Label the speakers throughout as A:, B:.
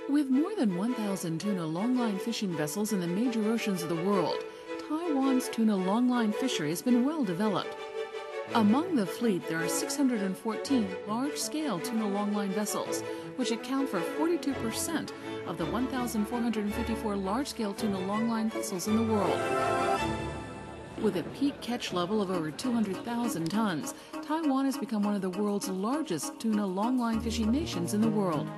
A: With more than 1,000 tuna longline fishing vessels in the major oceans of the world, Taiwan's tuna longline fishery has been well developed. Among the fleet, there are 614 large-scale tuna longline vessels, which account for 42% of the 1,454 large-scale tuna longline vessels in the world. With a peak catch level of over 200,000 tons, Taiwan has become one of the world's largest tuna longline fishing nations in the world.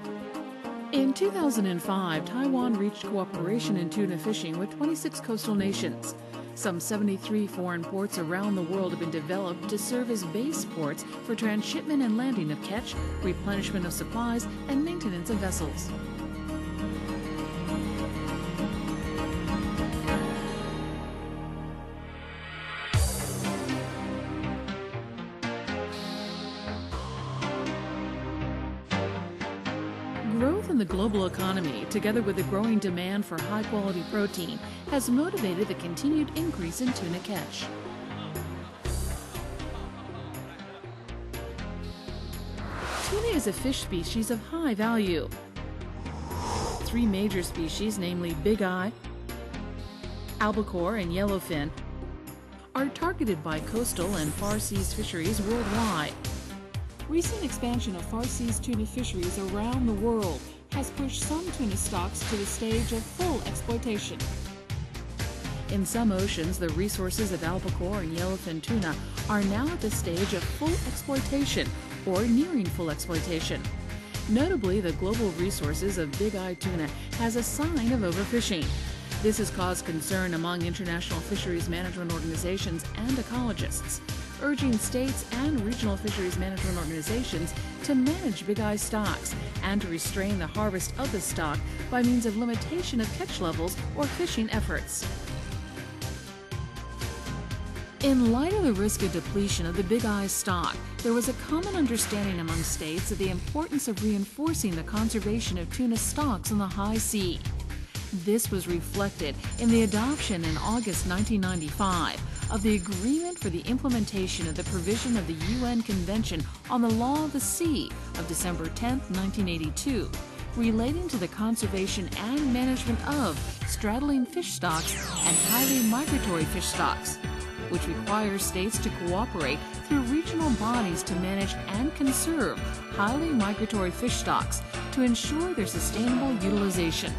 A: In 2005, Taiwan reached cooperation in tuna fishing with 26 coastal nations. Some 73 foreign ports around the world have been developed to serve as base ports for transshipment and landing of catch, replenishment of supplies, and maintenance of vessels. Growth in the global economy, together with the growing demand for high-quality protein, has motivated the continued increase in tuna catch. Tuna is a fish species of high value. Three major species, namely big eye, albacore, and yellowfin, are targeted by coastal and far seas fisheries worldwide. Recent expansion of far seas tuna fisheries around the world has pushed some tuna stocks to the stage of full exploitation. In some oceans, the resources of albacore and yellowfin tuna are now at the stage of full exploitation or nearing full exploitation. Notably, the global resources of big-eye tuna has a sign of overfishing. This has caused concern among international fisheries management organizations and ecologists, urging states and regional fisheries management organizations to manage big-eye stocks and to restrain the harvest of the stock by means of limitation of catch levels or fishing efforts. In light of the risk of depletion of the big-eye stock, there was a common understanding among states of the importance of reinforcing the conservation of tuna stocks in the high sea. This was reflected in the adoption in August 1995 of the Agreement for the Implementation of the Provision of the UN Convention on the Law of the Sea of December 10, 1982, relating to the conservation and management of straddling fish stocks and highly migratory fish stocks, which requires states to cooperate through regional bodies to manage and conserve highly migratory fish stocks to ensure their sustainable utilization.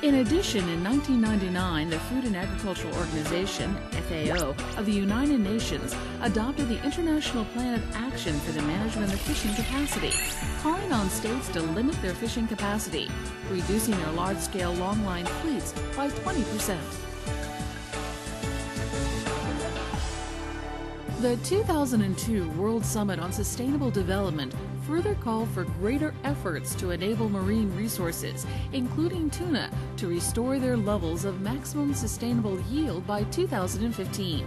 A: In addition, in 1999, the Food and Agricultural Organization, FAO, of the United Nations adopted the International Plan of Action for the Management of Fishing Capacity, calling on states to limit their fishing capacity, reducing their large-scale longline fleets by 20%. The 2002 World Summit on Sustainable Development further called for greater efforts to enable marine resources, including tuna, to restore their levels of maximum sustainable yield by 2015.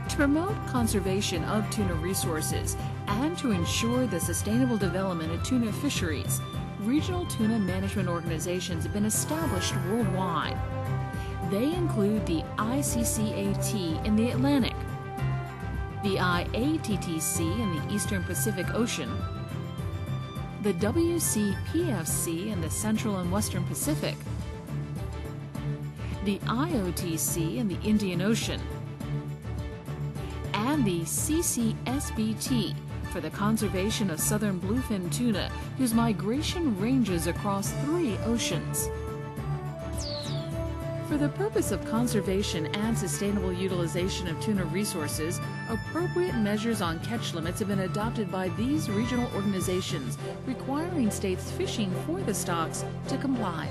A: To promote conservation of tuna resources and to ensure the sustainable development of tuna fisheries, regional tuna management organizations have been established worldwide. They include the ICCAT in the Atlantic, the IATTC in the Eastern Pacific Ocean, the WCPFC in the Central and Western Pacific, the IOTC in the Indian Ocean, and the CCSBT for the conservation of southern bluefin tuna, whose migration ranges across 3 oceans. For the purpose of conservation and sustainable utilization of tuna resources, appropriate measures on catch limits have been adopted by these regional organizations, requiring states fishing for the stocks to comply.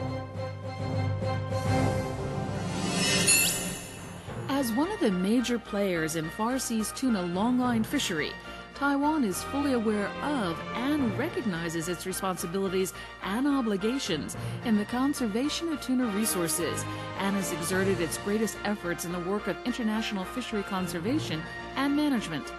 A: As one of the major players in far seas tuna longline fishery, Taiwan is fully aware of and recognizes its responsibilities and obligations in the conservation of tuna resources and has exerted its greatest efforts in the work of international fishery conservation and management.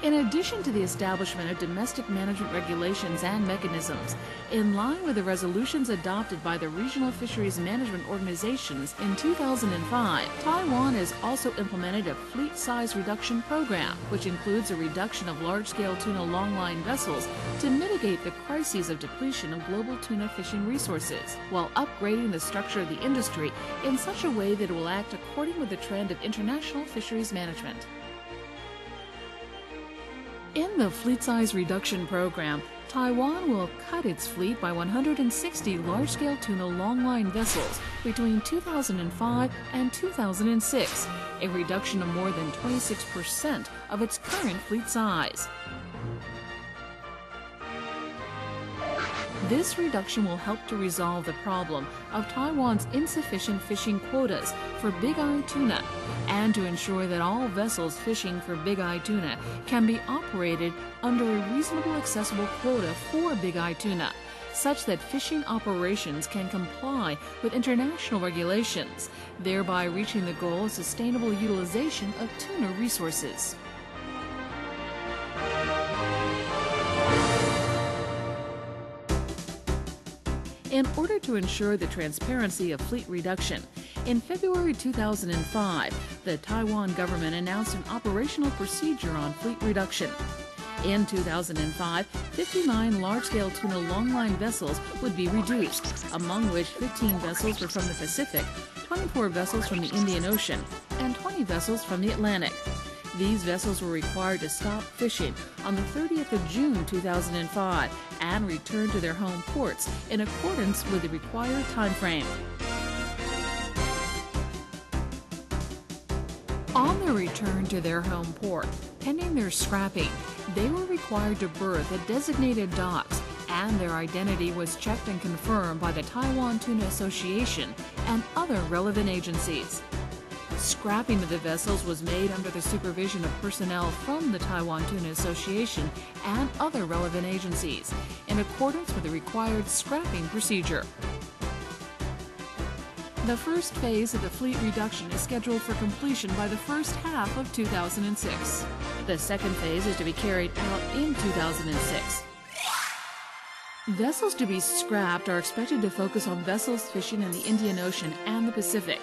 A: In addition to the establishment of domestic management regulations and mechanisms, in line with the resolutions adopted by the regional fisheries management organizations in 2005, Taiwan has also implemented a fleet size reduction program, which includes a reduction of large-scale tuna longline vessels to mitigate the crises of depletion of global tuna fishing resources, while upgrading the structure of the industry in such a way that it will act according with the trend of international fisheries management. In the fleet size reduction program, Taiwan will cut its fleet by 160 large-scale tuna longline vessels between 2005 and 2006, a reduction of more than 26% of its current fleet size. This reduction will help to resolve the problem of Taiwan's insufficient fishing quotas for big-eye tuna and to ensure that all vessels fishing for big-eye tuna can be operated under a reasonable accessible quota for big-eye tuna, such that fishing operations can comply with international regulations, thereby reaching the goal of sustainable utilization of tuna resources. In order to ensure the transparency of fleet reduction, in February 2005, the Taiwan government announced an operational procedure on fleet reduction. In 2005, 59 large-scale tuna longline vessels would be reduced, among which 15 vessels were from the Pacific, 24 vessels from the Indian Ocean, and 20 vessels from the Atlantic. These vessels were required to stop fishing on the 30th of June 2005 and return to their home ports in accordance with the required time frame. On their return to their home port, pending their scrapping, they were required to berth at designated docks, and their identity was checked and confirmed by the Taiwan Tuna Association and other relevant agencies. Scrapping of the vessels was made under the supervision of personnel from the Taiwan Tuna Association and other relevant agencies, in accordance with the required scrapping procedure. The first phase of the fleet reduction is scheduled for completion by the first half of 2006. The second phase is to be carried out in 2006. Vessels to be scrapped are expected to focus on vessels fishing in the Indian Ocean and the Pacific.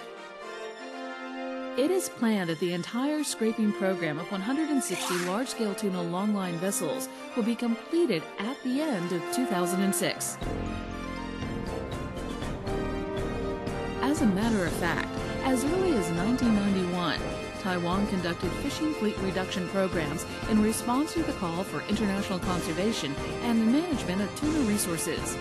A: It is planned that the entire scraping program of 160 large-scale tuna longline vessels will be completed at the end of 2006. As a matter of fact, as early as 1991, Taiwan conducted fishing fleet reduction programs in response to the call for international conservation and the management of tuna resources.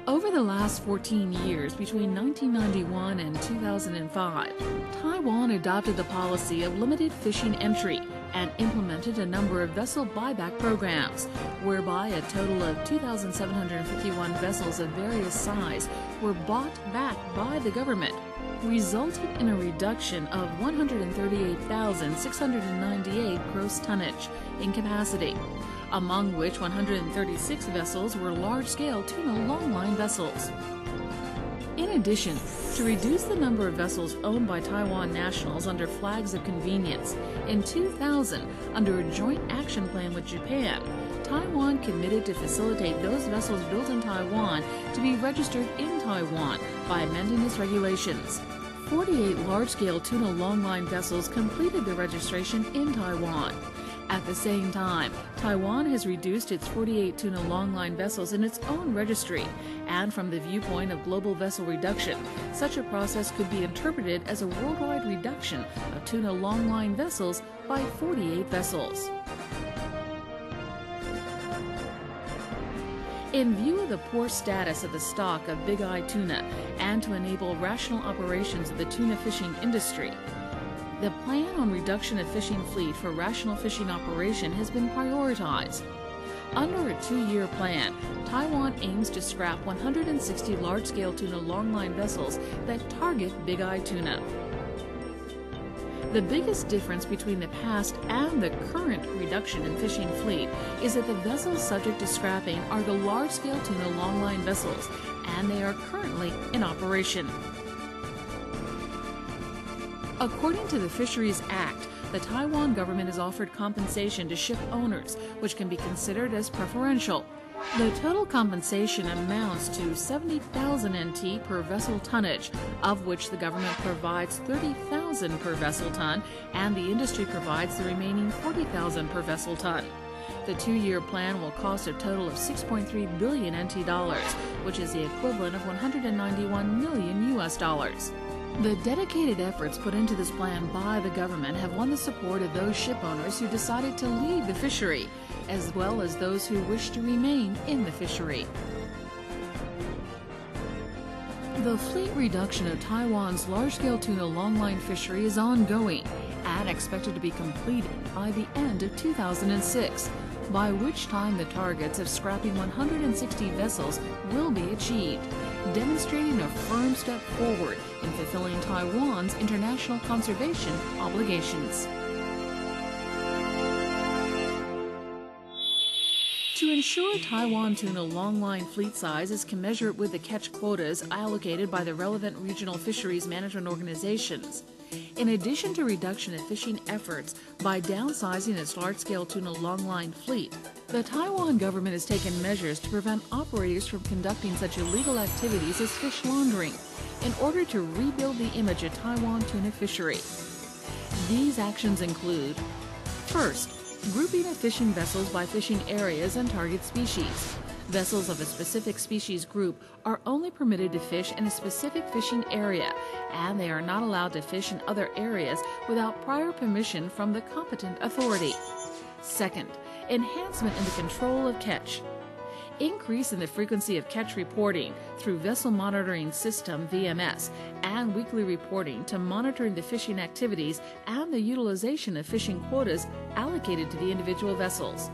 A: Over the last 14 years, between 1991 and 2005, Taiwan adopted the policy of limited fishing entry and implemented a number of vessel buyback programs, whereby a total of 2,751 vessels of various size were bought back by the government, resulting in a reduction of 138,698 gross tonnage in capacity, among which 136 vessels were large-scale tuna longline vessels. In addition, to reduce the number of vessels owned by Taiwan nationals under flags of convenience, in 2000, under a joint action plan with Japan, Taiwan committed to facilitate those vessels built in Taiwan to be registered in Taiwan by amending its regulations. 48 large-scale tuna longline vessels completed their registration in Taiwan. At the same time, Taiwan has reduced its 48 tuna longline vessels in its own registry, and from the viewpoint of global vessel reduction, such a process could be interpreted as a worldwide reduction of tuna longline vessels by 48 vessels. In view of the poor status of the stock of big-eye tuna and to enable rational operations of the tuna fishing industry, the plan on reduction of fishing fleet for rational fishing operation has been prioritized. Under a 2-year plan, Taiwan aims to scrap 160 large-scale tuna longline vessels that target big-eye tuna. The biggest difference between the past and the current reduction in fishing fleet is that the vessels subject to scrapping are the large-scale tuna longline vessels, and they are currently in operation. According to the Fisheries Act, the Taiwan government has offered compensation to ship owners, which can be considered as preferential. The total compensation amounts to 70,000 NT per vessel tonnage, of which the government provides 30,000 per vessel ton and the industry provides the remaining 40,000 per vessel ton. The 2-year plan will cost a total of 6.3 billion NT dollars, which is the equivalent of 191 million US dollars. The dedicated efforts put into this plan by the government have won the support of those ship owners who decided to leave the fishery, as well as those who wish to remain in the fishery. The fleet reduction of Taiwan's large-scale tuna longline fishery is ongoing and expected to be completed by the end of 2006, by which time the targets of scrapping 160 vessels will be achieved, demonstrating a firm step forward in fulfilling Taiwan's international conservation obligations. To ensure Taiwan tuna longline fleet size is commensurate with the catch quotas allocated by the relevant regional fisheries management organizations, in addition to reduction of fishing efforts by downsizing its large-scale tuna longline fleet, the Taiwan government has taken measures to prevent operators from conducting such illegal activities as fish laundering in order to rebuild the image of Taiwan tuna fishery. These actions include: first, grouping of fishing vessels by fishing areas and target species. Vessels of a specific species group are only permitted to fish in a specific fishing area, and they are not allowed to fish in other areas without prior permission from the competent authority. Second, enhancement in the control of catch. Increase in the frequency of catch reporting through Vessel Monitoring System (VMS) and weekly reporting to monitoring the fishing activities and the utilization of fishing quotas allocated to the individual vessels.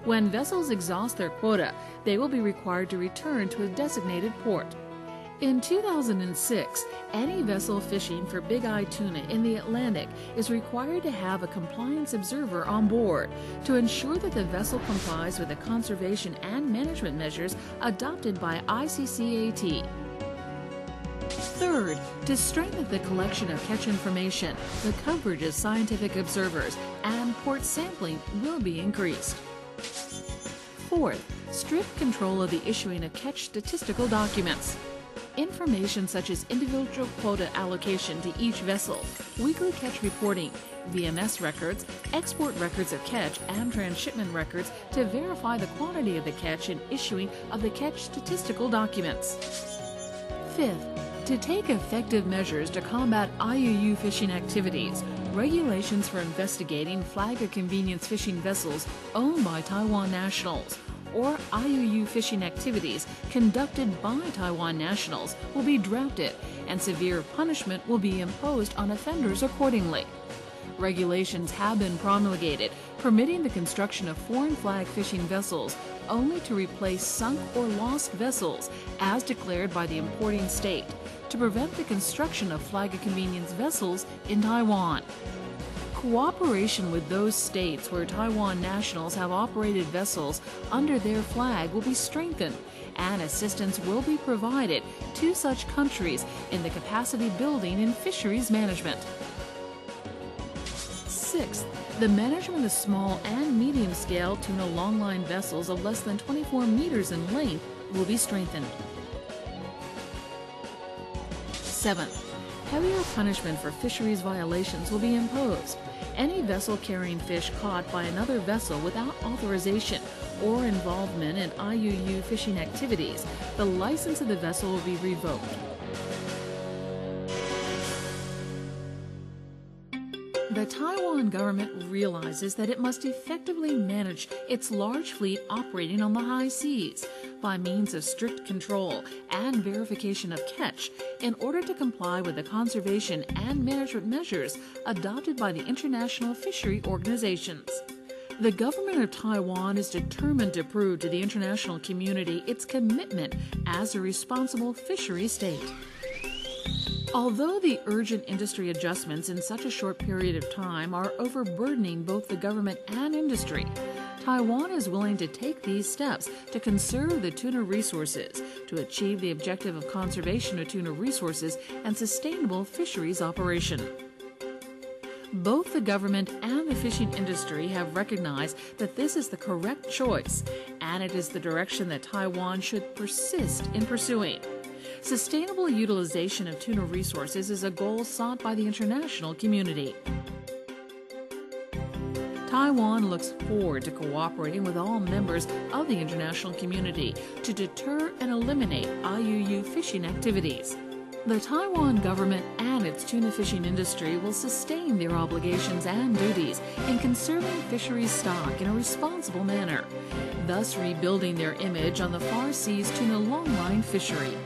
A: When vessels exhaust their quota, they will be required to return to a designated port. In 2006, any vessel fishing for big-eye tuna in the Atlantic is required to have a compliance observer on board to ensure that the vessel complies with the conservation and management measures adopted by ICCAT. Third, to strengthen the collection of catch information, the coverage of scientific observers and port sampling will be increased. Fourth, strict control of the issuing of catch statistical documents. Information such as individual quota allocation to each vessel, weekly catch reporting, VMS records, export records of catch, and transshipment records to verify the quantity of the catch and issuing of the catch statistical documents. Fifth, to take effective measures to combat IUU fishing activities, regulations for investigating flag of convenience fishing vessels owned by Taiwan nationals, or IUU fishing activities conducted by Taiwan nationals will be drafted, and severe punishment will be imposed on offenders accordingly. Regulations have been promulgated permitting the construction of foreign flag fishing vessels only to replace sunk or lost vessels as declared by the importing state, to prevent the construction of flag of convenience vessels in Taiwan. Cooperation with those states where Taiwan nationals have operated vessels under their flag will be strengthened, and assistance will be provided to such countries in the capacity building in fisheries management. Sixth, the management of small and medium-scale tuna longline vessels of less than 24 meters in length will be strengthened. Seventh, heavier punishment for fisheries violations will be imposed. Any vessel carrying fish caught by another vessel without authorization or involvement in IUU fishing activities, the license of the vessel will be revoked. The Taiwan government realizes that it must effectively manage its large fleet operating on the high seas by means of strict control and verification of catch in order to comply with the conservation and management measures adopted by the international fishery organizations. The government of Taiwan is determined to prove to the international community its commitment as a responsible fishery state. Although the urgent industry adjustments in such a short period of time are overburdening both the government and industry, Taiwan is willing to take these steps to conserve the tuna resources to achieve the objective of conservation of tuna resources and sustainable fisheries operation. Both the government and the fishing industry have recognized that this is the correct choice, and it is the direction that Taiwan should persist in pursuing. Sustainable utilization of tuna resources is a goal sought by the international community. Taiwan looks forward to cooperating with all members of the international community to deter and eliminate IUU fishing activities. The Taiwan government and its tuna fishing industry will sustain their obligations and duties in conserving fisheries stock in a responsible manner, thus rebuilding their image on the Far Seas tuna longline fishery.